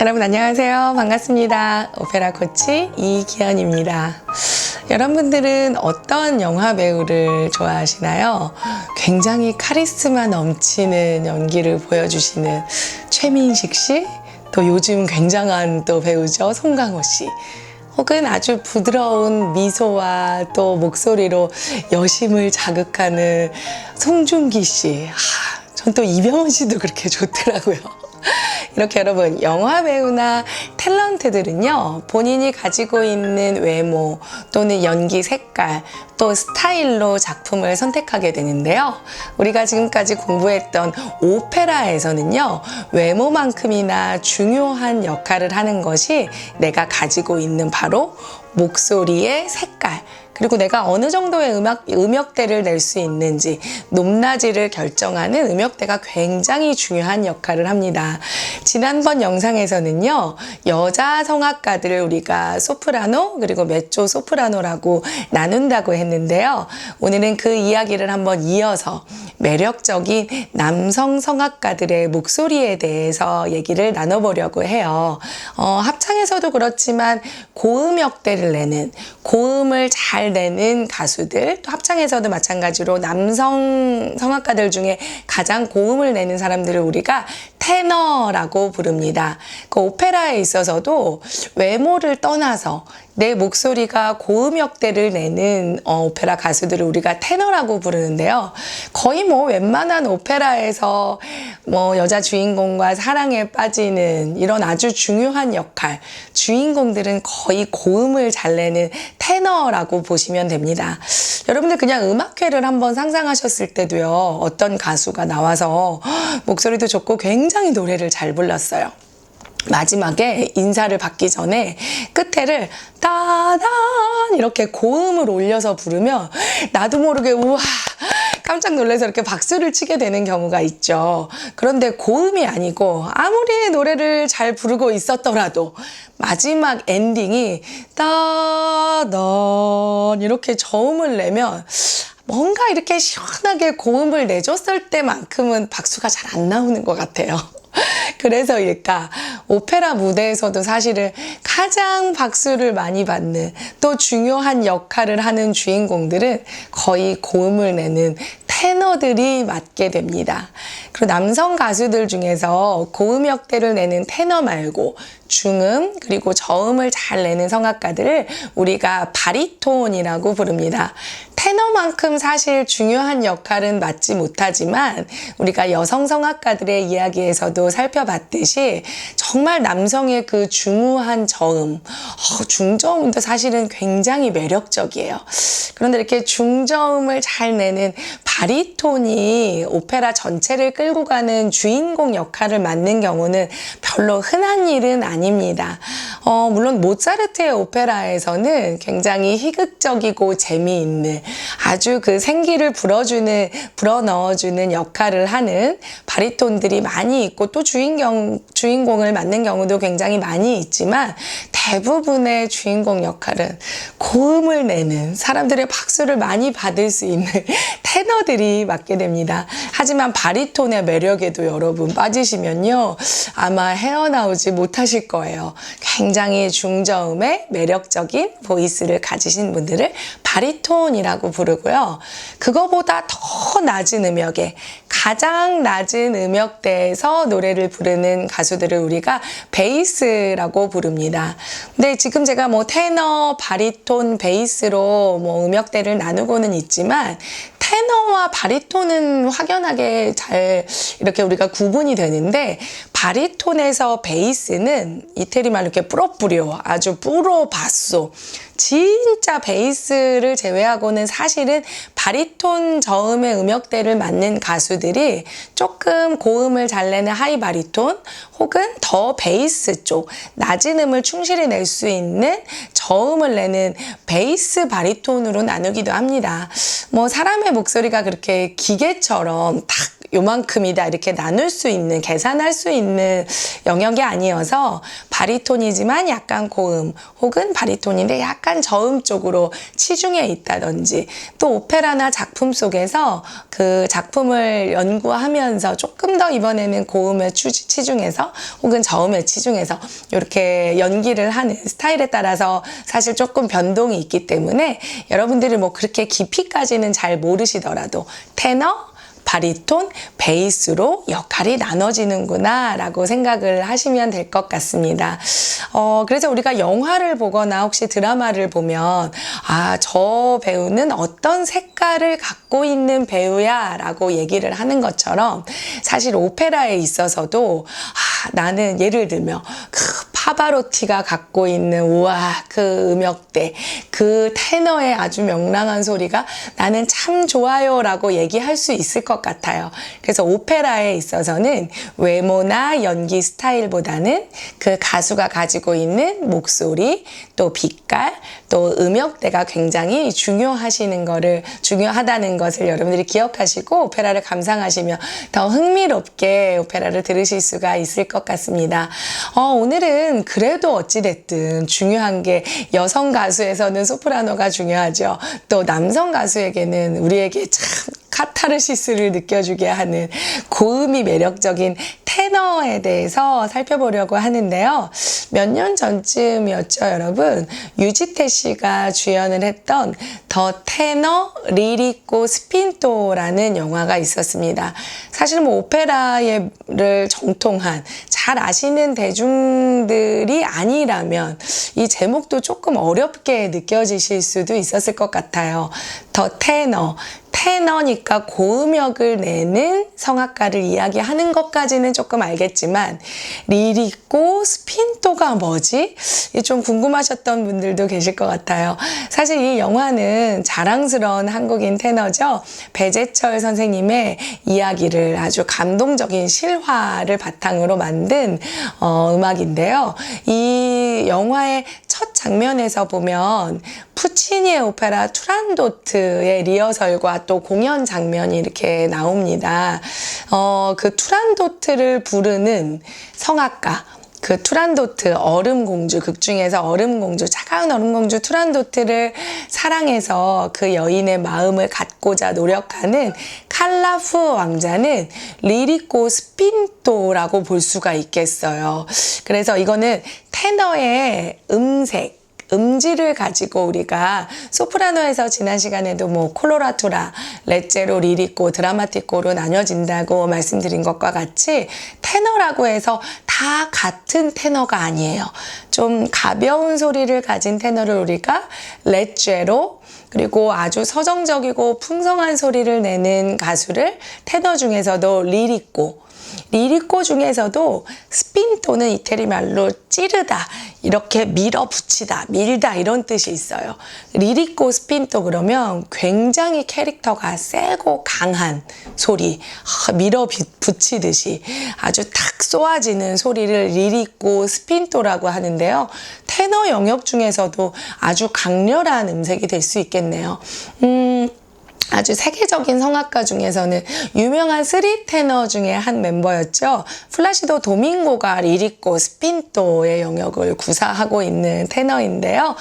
여러분 안녕하세요. 반갑습니다. 오페라 코치 이기현입니다. 여러분들은 어떤 영화 배우를 좋아하시나요? 굉장히 카리스마 넘치는 연기를 보여주시는 최민식 씨, 또 요즘 굉장한 또 배우죠. 송강호 씨. 혹은 아주 부드러운 미소와 또 목소리로 여심을 자극하는 송중기 씨. 전 또 이병헌 씨도 그렇게 좋더라고요. 이렇게 여러분, 영화 배우나 탤런트들은요, 본인이 가지고 있는 외모 또는 연기 색깔 또 스타일로 작품을 선택하게 되는데요. 우리가 지금까지 공부했던 오페라에서는요, 외모만큼이나 중요한 역할을 하는 것이 내가 가지고 있는 바로 목소리의 색깔, 그리고 내가 어느 정도의 음역대를 낼 수 있는지, 높낮이를 결정하는 음역대가 굉장히 중요한 역할을 합니다. 지난번 영상에서는요, 여자 성악가들을 우리가 소프라노 그리고 메조 소프라노라고 나눈다고 했는데요. 오늘은 그 이야기를 한번 이어서 매력적인 남성 성악가들의 목소리에 대해서 얘기를 나눠보려고 해요. 합창에서도 그렇지만 고음역대를 내는, 고음을 잘 내는 가수들, 또 합창에서도 마찬가지로 남성 성악가들 중에 가장 고음을 내는 사람들을 우리가 테너라고 부릅니다. 그 오페라에 있어서도 외모를 떠나서 내 목소리가 고음역대를 내는 오페라 가수들을 우리가 테너라고 부르는데요. 거의 웬만한 오페라에서 여자 주인공과 사랑에 빠지는 이런 아주 중요한 역할, 주인공들은 거의 고음을 잘 내는 테너라고 보시면 됩니다. 여러분들 그냥 음악회를 한번 상상하셨을 때도요, 어떤 가수가 나와서 목소리도 좋고 굉장히 노래를 잘 불렀어요. 마지막에 인사를 받기 전에 끝에를 따단 이렇게 고음을 올려서 부르면 나도 모르게 우와 깜짝 놀라서 이렇게 박수를 치게 되는 경우가 있죠. 그런데 고음이 아니고 아무리 노래를 잘 부르고 있었더라도 마지막 엔딩이 따단 이렇게 저음을 내면 뭔가 이렇게 시원하게 고음을 내줬을 때만큼은 박수가 잘 안 나오는 것 같아요. 그래서일까, 오페라 무대에서도 사실은 가장 박수를 많이 받는 또 중요한 역할을 하는 주인공들은 거의 고음을 내는 테너들이 맡게 됩니다. 그리고 남성 가수들 중에서 고음역대를 내는 테너 말고 중음 그리고 저음을 잘 내는 성악가들을 우리가 바리톤이라고 부릅니다. 테너만큼 사실 중요한 역할은 맡지 못하지만 우리가 여성 성악가들의 이야기에서도 살펴봤듯이 정말 남성의 그 중후한 저음, 중저음도 사실은 굉장히 매력적이에요. 그런데 이렇게 중저음을 잘 내는 바리톤이 오페라 전체를 끌고 가는 주인공 역할을 맡는 경우는 별로 흔한 일은 아닙니다. 물론 모차르트의 오페라에서는 굉장히 희극적이고 재미있는 아주 그 생기를 불어넣어주는 역할을 하는 바리톤들이 많이 있고 또 주인공을 맡는 경우도 굉장히 많이 있지만 대부분의 주인공 역할은 고음을 내는 사람들의 박수를 많이 받을 수 있는 테너들이 맡게 됩니다. 하지만 바리톤의 매력에도 여러분 빠지시면요, 아마 헤어나오지 못하실 거예요. 굉장히 중저음의 매력적인 보이스를 가지신 분들을 바리톤이라고 부르고요. 그거보다 더 낮은 음역에, 가장 낮은 음역대에서 노래를 부르는 가수들을 우리가 베이스라고 부릅니다. 근데 지금 제가 테너, 바리톤, 베이스로 음역대를 나누고는 있지만 테너와 바리톤은 확연하게 잘 이렇게 우리가 구분이 되는데, 바리톤에서 베이스는 이태리 말로 이렇게 뿌로뿌리오, 아주 뿌로바쏘, 진짜 베이스를 제외하고는 사실은 바리톤 저음의 음역대를 맡는 가수들이 조금 고음을 잘 내는 하이 바리톤 혹은 더 베이스 쪽, 낮은 음을 충실히 낼 수 있는 저음을 내는 베이스 바리톤으로 나누기도 합니다. 사람의 목소리가 그렇게 기계처럼 딱 요만큼이다 이렇게 나눌 수 있는, 계산할 수 있는 영역이 아니어서 바리톤이지만 약간 고음, 혹은 바리톤인데 약간 저음 쪽으로 치중해 있다든지, 또 오페라나 작품 속에서 그 작품을 연구하면서 조금 더 이번에는 고음에 치중해서 혹은 저음에 치중해서 이렇게 연기를 하는 스타일에 따라서 사실 조금 변동이 있기 때문에 여러분들이 뭐 그렇게 깊이까지는 잘 모르시더라도 테너, 바리톤, 베이스로 역할이 나눠지는구나 라고 생각을 하시면 될 것 같습니다. 그래서 우리가 영화를 보거나 혹시 드라마를 보면 저 배우는 어떤 색깔을 갖고 있는 배우야 라고 얘기를 하는 것처럼, 사실 오페라에 있어서도 나는 예를 들면 파바로티가 갖고 있는 그 음역대, 그 테너의 아주 명랑한 소리가 나는 참 좋아요 라고 얘기할 수 있을 것 같아요. 그래서 오페라에 있어서는 외모나 연기 스타일보다는 그 가수가 가지고 있는 목소리, 또 빛깔, 또 음역대가 굉장히 중요하다는 것을 여러분들이 기억하시고 오페라를 감상하시면 더 흥미롭게 오페라를 들으실 수가 있을 것 같습니다. 오늘은 그래도 어찌됐든 중요한 게, 여성 가수에서는 소프라노가 중요하죠. 또 남성 가수에게는 우리에게 참 카타르시스를 느껴주게 하는 고음이 매력적인 테너에 대해서 살펴보려고 하는데요. 몇 년 전쯤이었죠, 여러분. 유지태 씨가 주연을 했던 더 테너 리리코 스핀토라는 영화가 있었습니다. 사실 뭐 오페라를 정통한 잘 아시는 대중들이 아니라면 이 제목도 조금 어렵게 느껴지실 수도 있었을 것 같아요. 더 테너니까 고음역을 내는 성악가를 이야기하는 것까지는 조금 알겠지만, 리리코 스핀토가 뭐지? 좀 궁금하셨던 분들도 계실 것 같아요. 사실 이 영화는 자랑스러운 한국인 테너죠. 배재철 선생님의 이야기를, 아주 감동적인 실화를 바탕으로 만든 음악인데요. 이 영화의 첫 장면에서 보면 푸치니의 오페라 투란도트의 리허설과 또 공연 장면이 이렇게 나옵니다. 그 투란도트를 부르는 성악가, 그 투란도트, 얼음공주, 극 중에서 얼음공주, 차가운 얼음공주 투란도트를 사랑해서 그 여인의 마음을 갖고자 노력하는 칼라프 왕자는 리리코 스핀토라고 볼 수가 있겠어요. 그래서 이거는 테너의 음질을 가지고 우리가 소프라노에서 지난 시간에도 뭐 콜로라투라, 레제로, 리리코, 드라마티코로 나뉘어진다고 말씀드린 것과 같이 테너라고 해서 다 같은 테너가 아니에요. 좀 가벼운 소리를 가진 테너를 우리가 레제로, 그리고 아주 서정적이고 풍성한 소리를 내는 가수를 테너 중에서도 리리코 중에서도 스핀토는 이태리 말로 찌르다, 이렇게 밀어붙이다, 밀다 이런 뜻이 있어요. 리리코 스핀토 그러면 굉장히 캐릭터가 세고 강한 소리, 밀어붙이듯이 아주 탁 쏘아지는 소리를 리리코 스핀토라고 하는데요. 테너 영역 중에서도 아주 강렬한 음색이 될 수 있겠네요. 아주 세계적인 성악가 중에서는 유명한 3테너 중에 한 멤버였죠. 플라시도 도밍고가 리리코 스핀토의 영역을 구사하고 있는 테너인데요.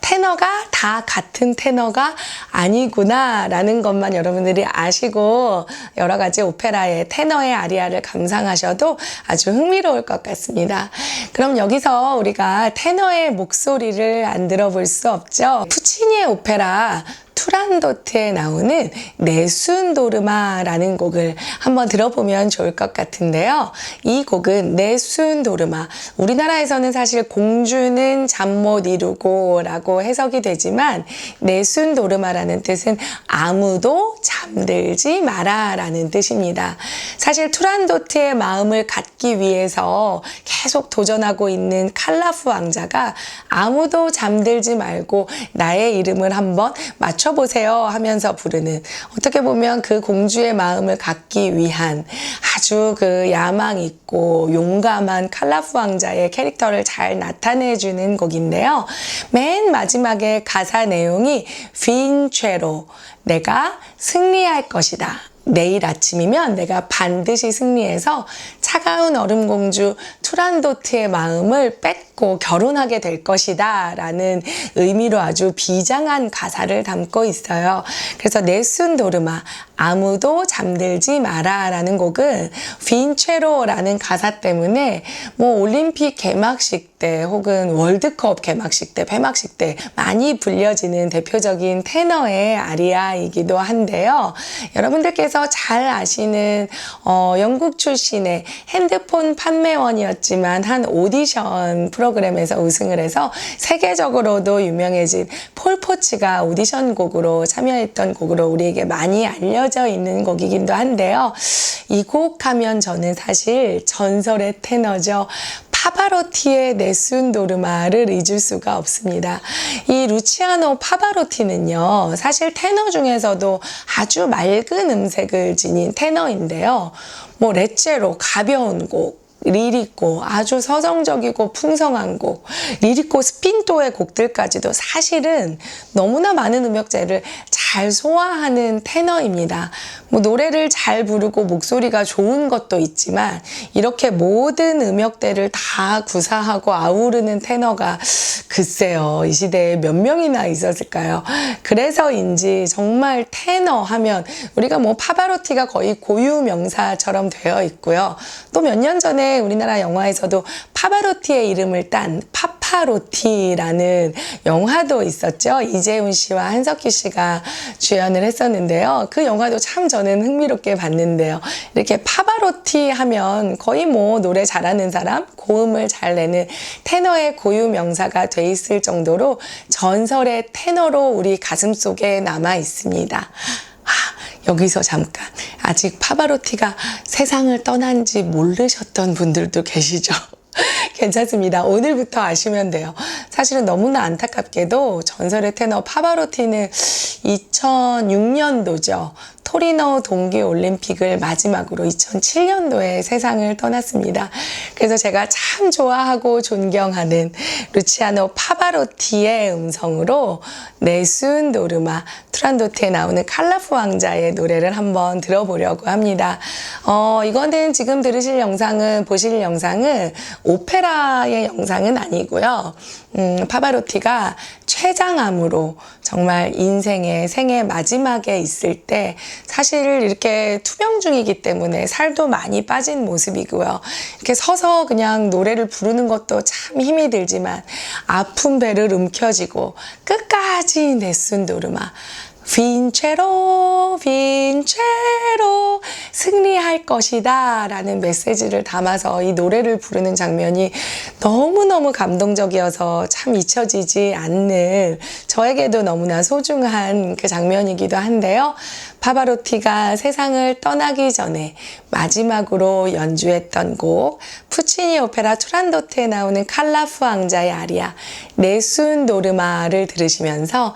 테너가 다 같은 테너가 아니구나 라는 것만 여러분들이 아시고 여러 가지 오페라의 테너의 아리아를 감상하셔도 아주 흥미로울 것 같습니다. 그럼 여기서 우리가 테너의 목소리를 안 들어볼 수 없죠. 푸치니의 오페라 투란도트에 나오는 네순 도르마라는 곡을 한번 들어보면 좋을 것 같은데요. 이 곡은 네순 도르마, 우리나라에서는 사실 공주는 잠 못 이루고 라고 해석이 되지만, 네순 도르마라는 뜻은 아무도 잠들지 마라 라는 뜻입니다. 사실 투란도트의 마음을 갖기 위해서 계속 도전하고 있는 칼라프 왕자가 아무도 잠들지 말고 나의 이름을 한번 맞춰보세요 하면서 부르는, 어떻게 보면 그 공주의 마음을 갖기 위한 아주 그 야망 있고 용감한 칼라프 왕자의 캐릭터를 잘 나타내주는 곡인데요. 맨 마지막에 가사 내용이 빈체로, 내가 승리할 것이다, 내일 아침이면 내가 반드시 승리해서 차가운 얼음공주 투란도트의 마음을 뺏고 결혼하게 될 것이다 라는 의미로 아주 비장한 가사를 담고 있어요. 그래서 네순 도르마, 아무도 잠들지 마라 라는 곡은 빈체로라는 가사 때문에 뭐 올림픽 개막식 때 혹은 월드컵 개막식 때, 폐막식 때 많이 불려지는 대표적인 테너의 아리아이기도 한데요. 여러분들께서 잘 아시는 영국 출신의 핸드폰 판매원이었지만 한 오디션 프로그램에서 우승을 해서 세계적으로도 유명해진 폴 포츠가 오디션 곡으로 참여했던 곡으로 우리에게 많이 알려져 있는 곡이기도 한데요. 이 곡 하면 저는 사실 전설의 테너죠. 파바로티의 네순 도르마를 잊을 수가 없습니다. 이 루치아노 파바로티는요, 사실 테너 중에서도 아주 맑은 음색을 지닌 테너인데요. 뭐 레체로 가벼운 곡, 리리코, 아주 서정적이고 풍성한 곡, 리리코 스핀토의 곡들까지도 사실은 너무나 많은 음역대를 잘 소화하는 테너입니다. 뭐 노래를 잘 부르고 목소리가 좋은 것도 있지만 이렇게 모든 음역대를 다 구사하고 아우르는 테너가 글쎄요, 이 시대에 몇 명이나 있었을까요? 그래서인지 정말 테너 하면 우리가 뭐 파바로티가 거의 고유 명사처럼 되어 있고요. 또 몇 년 전에 우리나라 영화에서도 파바로티의 이름을 딴 파파로티라는 영화도 있었죠. 이재훈 씨와 한석기 씨가 주연을 했었는데요. 그 영화도 참 저는 흥미롭게 봤는데요. 이렇게 파바로티 하면 거의 뭐 노래 잘하는 사람, 고음을 잘 내는 테너의 고유 명사가 돼 있을 정도로 전설의 테너로 우리 가슴속에 남아 있습니다. 여기서 잠깐, 아직 파바로티가 세상을 떠난지 모르셨던 분들도 계시죠? 괜찮습니다. 오늘부터 아시면 돼요. 사실은 너무나 안타깝게도 전설의 테너 파바로티는 2006년도죠. 토리노 동계올림픽을 마지막으로 2007년도에 세상을 떠났습니다. 그래서 제가 참 좋아하고 존경하는 루치아노 파바로티의 음성으로 네순 도르마, 투란도트에 나오는 칼라프 왕자의 노래를 한번 들어보려고 합니다. 이거는 지금 들으실 영상은, 보실 영상은 오페라의 영상은 아니고요. 파바로티가 췌장암으로 정말 인생의 생애 마지막에 있을 때 사실 이렇게 투병 중이기 때문에 살도 많이 빠진 모습이고요. 이렇게 서서 그냥 노래를 부르는 것도 참 힘이 들지만 아픈 배를 움켜쥐고 끝까지 네순 도르마, 빈체로 빈체로 승리할 것이다 라는 메시지를 담아서 이 노래를 부르는 장면이 너무너무 감동적이어서 참 잊혀지지 않는, 저에게도 너무나 소중한 그 장면이기도 한데요. 파바로티가 세상을 떠나기 전에 마지막으로 연주했던 곡, 푸치니 오페라 투란도트에 나오는 칼라프 왕자의 아리아 네순 도르마를 들으시면서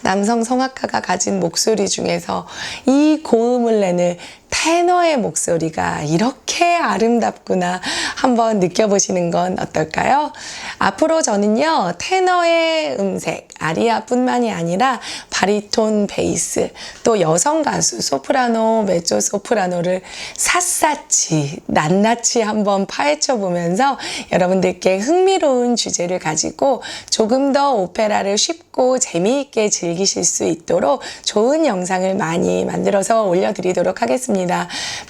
남성 성악가가 가진 목소리 중에서 이 고음을 내는 테너의 목소리가 이렇게 아름답구나 한번 느껴보시는 건 어떨까요? 앞으로 저는요, 테너의 음색, 아리아뿐만이 아니라 바리톤, 베이스, 또 여성 가수, 소프라노, 메조 소프라노를 샅샅이, 낱낱이 한번 파헤쳐 보면서 여러분들께 흥미로운 주제를 가지고 조금 더 오페라를 쉽고 재미있게 즐기실 수 있도록 좋은 영상을 많이 만들어서 올려드리도록 하겠습니다.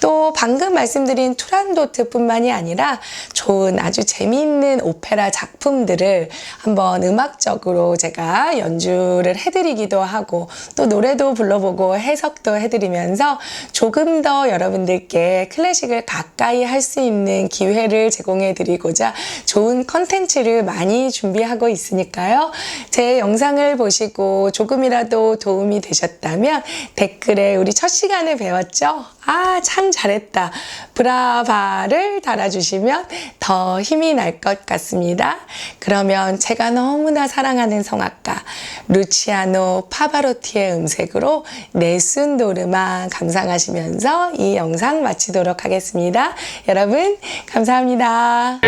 또 방금 말씀드린 투란도트뿐만이 아니라 좋은 아주 재미있는 오페라 작품들을 한번 음악적으로 제가 연주를 해드리기도 하고 또 노래도 불러보고 해석도 해드리면서 조금 더 여러분들께 클래식을 가까이 할 수 있는 기회를 제공해드리고자 좋은 컨텐츠를 많이 준비하고 있으니까요. 제 영상을 보시고 조금이라도 도움이 되셨다면 댓글에 우리 첫 시간에 배웠죠? 참 잘했다. 브라바를 달아주시면 더 힘이 날 것 같습니다. 그러면 제가 너무나 사랑하는 성악가 루치아노 파바로티의 음색으로 네순 도르마 감상하시면서 이 영상 마치도록 하겠습니다. 여러분 감사합니다.